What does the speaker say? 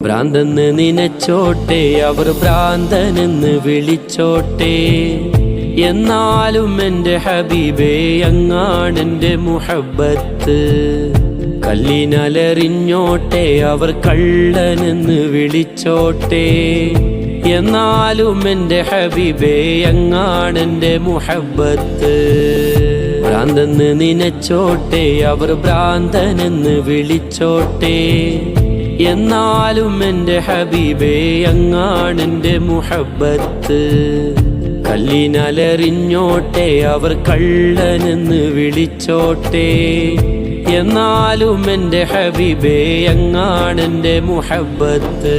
ഭ്രാന്തെന്ന് നിനച്ചോട്ടെ, അവർ ഭ്രാന്തനെന്ന് വിളിച്ചോട്ടെ, എന്നാലും എൻ്റെ ഹബീബേ അങ്ങാണെൻ്റെ മുഹബ്ബത്ത്. കല്ലിനലറിഞ്ഞോട്ടെ, അവർ കള്ളനെന്ന് വിളിച്ചോട്ടെ, എന്നാലും എൻ്റെ ഹബീബേ അങ്ങാണെൻ്റെ മുഹബ്ബത്ത്. ഭ്രാന്തെന്ന് നിനച്ചോട്ടെ, അവർ ഭ്രാന്തനെന്ന് വിളിച്ചോട്ടെ, എന്നാലും എൻ്റെ ഹബീബേ അങ്ങാണെൻ്റെ മുഹബ്ബത്ത്. കല്ലിനലറിഞ്ഞോട്ടെ, അവർ കള്ളനെന്ന് വിളിച്ചോട്ടെ, എന്നാലും എൻ്റെ ഹബീബേ അങ്ങാണെൻ്റെ മുഹബ്ബത്ത്.